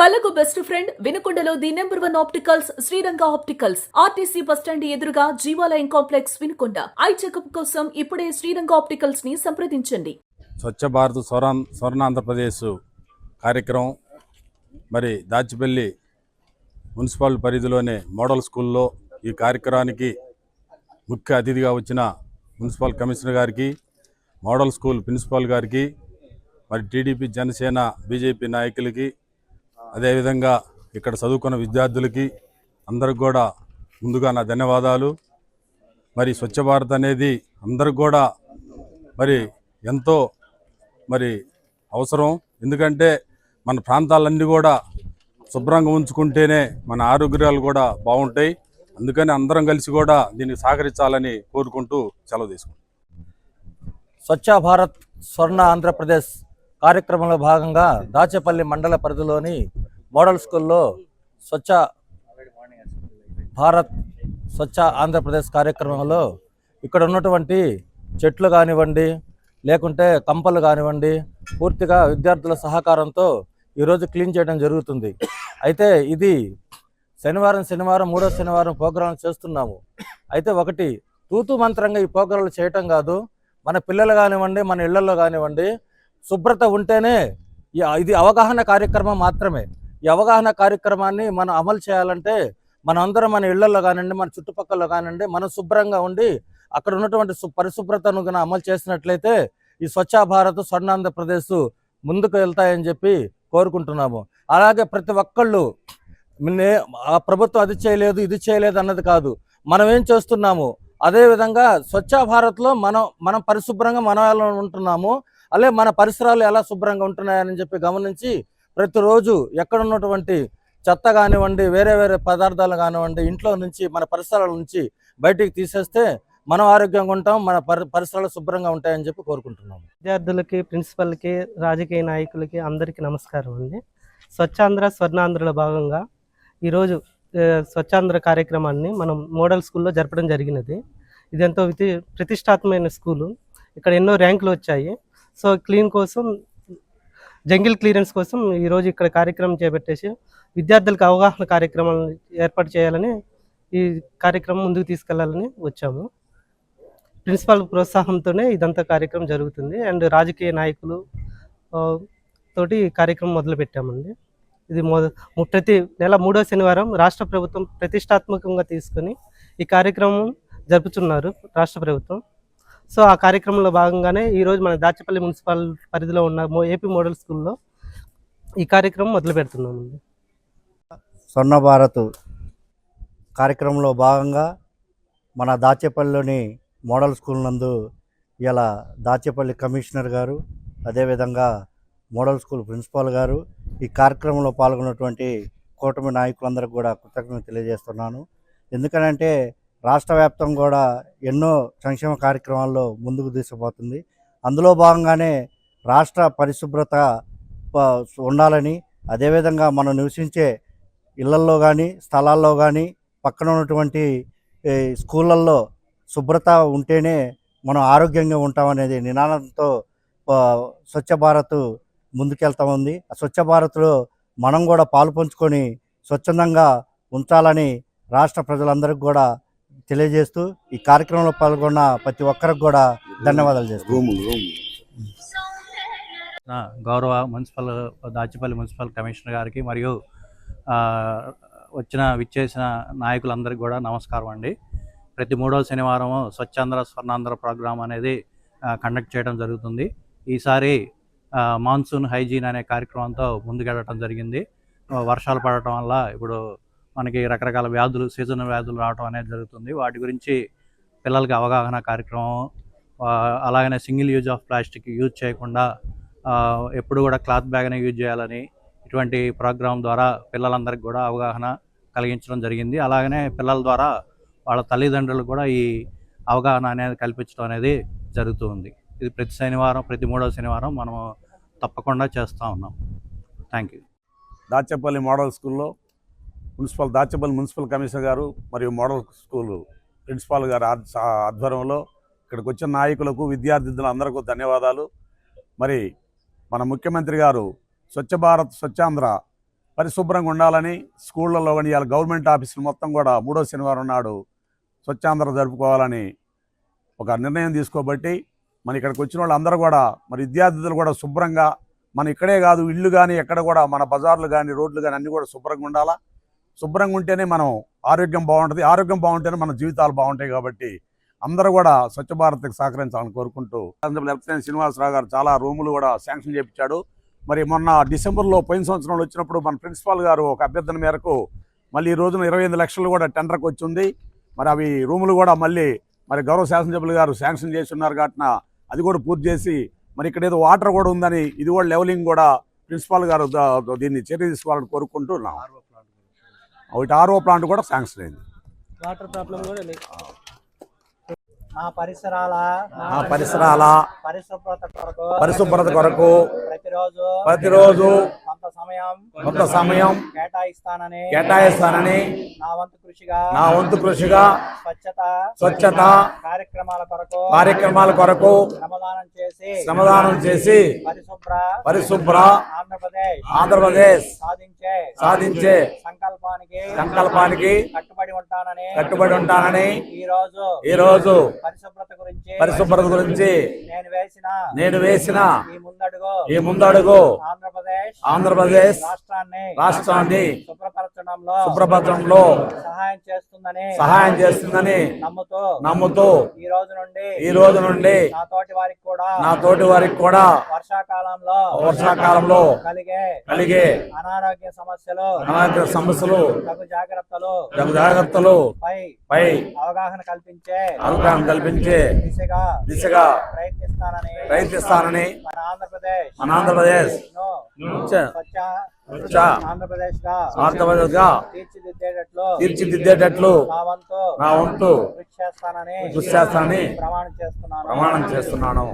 కళ్ళకు best friend వినుకొండలో the number 1 opticals Sriranga opticals RTC bus stand ఎదురుగా Jeevalayam complex Vinukonda. Eye checkup కోసం ఇప్పుడే శ్రీరంగ ఆప్టికల్స్ ని సంప్రదించండి. స్వచ్ఛ భారత్ స్వర్ణాంధ్రప్రదేశ్ కార్యక్రమం మరి దాచిపల్లి మున్సిపల్ పరిధిలోనే మోడల్ స్కూల్లో ఈ కార్యక్రమానికి ముఖ్య అతిథిగా వచ్చిన మున్సిపల్ కమిషనర్ గారికి, మోడల్ స్కూల్ ప్రిన్సిపాల్ గారికి, మరి టీడీపీ, జనసేన, బీజేపీ నాయకులకి, అదేవిధంగా ఇక్కడ చదువుకున్న విద్యార్థులకి అందరికి కూడా ముందుగా నా ధన్యవాదాలు. మరి స్వచ్ఛ భారత్ అనేది అందరికి కూడా మరి ఎంతో మరి అవసరం. ఎందుకంటే మన ప్రాంతాలన్నీ కూడా శుభ్రంగా ఉంచుకుంటేనే మన ఆరోగ్యాలు కూడా బాగుంటాయి. అందుకని అందరం కలిసి కూడా దీనికి సహకరించాలని కోరుకుంటూ సెలవు తీసుకుంటాం. స్వచ్ఛ భారత్ స్వర్ణ ఆంధ్రప్రదేశ్ కార్యక్రమంలో భాగంగా దాచేపల్లి మండల పరిధిలోని మోడల్ స్కూల్లో స్వచ్ఛ భారత్ స్వచ్ఛ ఆంధ్రప్రదేశ్ కార్యక్రమంలో ఇక్కడ ఉన్నటువంటి చెట్లు కానివ్వండి, లేకుంటే కంపలు కానివ్వండి, పూర్తిగా విద్యార్థుల సహకారంతో ఈరోజు క్లీన్ చేయడం జరుగుతుంది. అయితే ఇది శనివారం మూడో శనివారం ప్రోగ్రాం చేస్తున్నాము. అయితే ఒకటి తూతు మంత్రంగా ఈ ప్రోగ్రాంలు చేయటం కాదు. మన పిల్లలు కానివ్వండి, మన ఇళ్లలో కానివ్వండి, శుభ్రత ఉంటేనే ఇది అవగాహన కార్యక్రమం మాత్రమే. ఈ అవగాహన కార్యక్రమాన్ని మనం అమలు చేయాలంటే మన అందరం మన ఇళ్లలో కానివ్వండి, మన చుట్టుపక్కల కానివ్వండి, మనం శుభ్రంగా ఉండి అక్కడ ఉన్నటువంటి పరిశుభ్రతను కనుక అమలు చేసినట్లయితే ఈ స్వచ్ఛ భారత్ స్వర్ణాంధ్రప్రదేశ్ ముందుకు వెళ్తాయని చెప్పి కోరుకుంటున్నాము. అలాగే ప్రతి ఒక్కళ్ళు ఆ ప్రభుత్వం అది చేయలేదు, ఇది చేయలేదు అన్నది కాదు, మనం ఏం చేస్తున్నాము. అదేవిధంగా స్వచ్ఛ భారత్లో మనం పరిశుభ్రంగా మనం ఎలా ఉంటున్నాము, అలాగే మన పరిసరాలు ఎలా శుభ్రంగా ఉంటున్నాయని చెప్పి గమనించి ప్రతిరోజు ఎక్కడ ఉన్నటువంటి చెత్త కానివ్వండి, వేరే పదార్థాలు కానివ్వండి, ఇంట్లో నుంచి మన పరిసరాల నుంచి బయటికి తీసేస్తే మనం ఆరోగ్యంగా ఉంటాం, మన పరిసరాలు శుభ్రంగా ఉంటాయని చెప్పి కోరుకుంటున్నాము. విద్యార్థులకి, ప్రిన్సిపల్కి, రాజకీయ నాయకులకి అందరికీ నమస్కారం అండి. స్వచ్ఛాంధ్ర స్వర్ణాంధ్రలో భాగంగా ఈరోజు స్వచ్ఛాంధ్ర కార్యక్రమాన్ని మనం మోడల్ స్కూల్లో జరపడం జరిగినది. ఇది ఎంతో ప్రతిష్టాత్మకమైన స్కూలు. ఇక్కడ ఎన్నో ర్యాంకులు వచ్చాయి. సో క్లీన్ కోసం, జంగిల్ క్లియరెన్స్ కోసం ఈరోజు ఇక్కడ కార్యక్రమం చేపట్టేసి విద్యార్థులకు అవగాహన కార్యక్రమాలను ఏర్పాటు చేయాలని, ఈ కార్యక్రమం ముందుకు తీసుకెళ్లాలని వచ్చాము. ప్రిన్సిపాల్ ప్రోత్సాహంతోనే ఇదంతా కార్యక్రమం జరుగుతుంది. అండ్ రాజకీయ నాయకులు తోటి కార్యక్రమం మొదలుపెట్టామండి. ఇది ప్రతి నెల మూడో శనివారం రాష్ట్ర ప్రభుత్వం ప్రతిష్టాత్మకంగా తీసుకొని ఈ కార్యక్రమం జరుపుతున్నారు రాష్ట్ర ప్రభుత్వం. సో ఆ కార్యక్రమంలో భాగంగానే ఈరోజు మన దాచేపల్లి మున్సిపల్ పరిధిలో ఉన్న ఏపీ మోడల్ స్కూల్లో ఈ కార్యక్రమం మొదలు పెడుతున్నామండి. స్వర్ణ భారత్ కార్యక్రమంలో భాగంగా మన దాచేపల్లిలోని మోడల్ స్కూల్ నందు ఇలా దాచేపల్లి కమిషనర్ గారు, అదేవిధంగా మోడల్ స్కూల్ ప్రిన్సిపాల్ గారు, ఈ కార్యక్రమంలో పాల్గొన్నటువంటి కూటమి నాయకులందరికీ కూడా కృతజ్ఞతలు తెలియజేస్తున్నాను. ఎందుకనంటే రాష్ట్ర వ్యాప్తంగా కూడా ఎన్నో సంక్షేమ కార్యక్రమాల్లో ముందుకు తీసుకుపోతుంది. అందులో భాగంగానే రాష్ట్ర పరిశుభ్రత ఉండాలని, అదేవిధంగా మనం నివసించే ఇళ్లల్లో కానీ, స్థలాల్లో కానీ, పక్కన ఉన్నటువంటి స్కూళ్ళల్లో శుభ్రత ఉంటేనే మనం ఆరోగ్యంగా ఉంటామనేది నినాదంతో స్వచ్ఛ భారత్ ముందుకెళ్తా ఉంది. ఆ స్వచ్ఛ భారత్లో మనం కూడా పాలు పంచుకొని స్వచ్ఛందంగా ఉంచాలని రాష్ట్ర ప్రజలందరికీ కూడా తెలియజేస్తూ ఈ కార్యక్రమంలో పాల్గొన్న ప్రతి ఒక్కరికి కూడా ధన్యవాదాలు చేస్తాను. గౌరవ దాచేపల్లి మున్సిపల్ కమిషనర్ గారికి మరియు విచ్చేసిన నాయకులందరికీ కూడా నమస్కారం అండి. ప్రతి మూడవ శనివారం స్వచ్ఛాంధ్ర స్వర్ణాంధ్ర ప్రోగ్రాం అనేది కండక్ట్ చేయడం జరుగుతుంది. ఈసారి మాన్సూన్ హైజీన్ అనే కార్యక్రమంతో ముందుకెళ్ళడం జరిగింది. వర్షాలు పడటం వల్ల ఇప్పుడు మనకి రకరకాల వ్యాధులు, సీజనల్ వ్యాధులు రావడం అనేది జరుగుతుంది. వాటి గురించి పిల్లలకి అవగాహన కార్యక్రమం, అలాగనే single use of plastic use చేయకుండా ఎప్పుడు కూడా క్లాత్ బ్యాగ్నే యూజ్ చేయాలని ఇటువంటి ప్రోగ్రాం ద్వారా పిల్లలందరికీ కూడా అవగాహన కలిగించడం జరిగింది. అలాగనే పిల్లల ద్వారా వాళ్ళ తల్లిదండ్రులకు కూడా ఈ అవగాహన అనేది కల్పించడం అనేది జరుగుతూ ఉంది. ఇది ప్రతి మూడవ శనివారం మనము తప్పకుండా చేస్తూ ఉన్నాం. Thank you. దాచేపల్లి మోడల్ స్కూల్లో దాచేపల్లి మున్సిపల్ కమిషనర్ గారు మరియు మోడల్ స్కూల్ ప్రిన్సిపాల్ గారి ఆధ్వర్యంలో ఇక్కడికి వచ్చిన నాయకులకు, విద్యార్థులందరికీ ధన్యవాదాలు. మరి మన ముఖ్యమంత్రి గారు స్వచ్ఛ భారత్ స్వచ్ఛాంధ్ర పరిశుభ్రంగా ఉండాలని స్కూళ్ళలో కానీ ఇవాళ గవర్నమెంట్ ఆఫీసులు మొత్తం కూడా 3వ శనివారం నాడు స్వచ్ఛాంధ్ర జరుపుకోవాలని ఒక నిర్ణయం తీసుకోబట్టి మన ఇక్కడికి వచ్చిన వాళ్ళందరూ కూడా మరి విద్యార్థులు కూడా శుభ్రంగా మన ఇక్కడే కాదు ఇళ్ళు కానీ ఎక్కడ కూడా మన బజార్లు కానీ రోడ్లు కానీ అన్నీ కూడా శుభ్రంగా ఉండాలా. శుభ్రంగా ఉంటేనే మనం ఆరోగ్యం బాగుంటుంది, ఆరోగ్యం బాగుంటేనే మన జీవితాలు బాగుంటాయి. కాబట్టి అందరూ కూడా స్వచ్ఛ భారత్కి సహకరించాలని కోరుకుంటూ లెఫ్టినెంట్ శ్రీనివాసరావు గారు చాలా రూములు కూడా శాంక్షన్ చేయించాడు. మరి మొన్న డిసెంబర్లో పోయిన సంవత్సరంలో వచ్చినప్పుడు మన ప్రిన్సిపాల్ గారు ఒక అభ్యర్థన మేరకు మళ్ళీ ఈ రోజున 25 లక్షలు కూడా టెండర్కి వచ్చింది. మరి అవి రూములు కూడా మళ్ళీ మరి గౌరవ శాసనసభ్యులు గారు శాంక్షన్ చేసి ఉన్నారు కాబట్టి అది కూడా పూర్తి చేసి మరి ఇక్కడ ఏదో వాటర్ కూడా ఉందని ఇది కూడా లెవెలింగ్ కూడా ప్రిన్సిపాల్ గారు దీన్ని చర్య తీసుకోవాలని కోరుకుంటున్నాం. ఒకటి RO ప్లాంట్ కూడా శాంక్షన్ అయింది. వాటర్ ప్రాబ్లం కూడా లేదు. మా పరిసరాల పరిశుభ్రత కొరకు ప్రతిరోజు కొంత సమయం కేటాయిస్తానని నా వంతు కృషిగా స్వచ్ఛత కార్యక్రమాల కొరకు శ్రమదానం చేసి పరిశుభ్ర ఆంధ్రప్రదేశ్ సాధించే సంకల్పానికి కట్టుబడి ఉంటానని ఈ రోజు పరిశుభ్రత గురించి నేను వేసిన ఈ ముందడుగు ఆంధ్రప్రదేశ్ రాష్ట్రాన్ని శుభ్రపరచడంలో సహాయం చేస్తుందని నమ్ముతూ ఈ రోజు నుండి నా తోటి వారికి కూడా వర్షాకాలంలో కలిగే అనారోగ్య సమస్యలు తగు జాగ్రత్తలు పై అవగాహన కల్పించే దిశగా ప్రయత్నిస్తానని మన ఆంధ్రప్రదేశ్ ఆంధ్రప్రదేశ్ గా తీర్చిదిద్దేటట్లు నా వంతు కృషి చేస్తానని ప్రమాణం చేస్తున్నాను.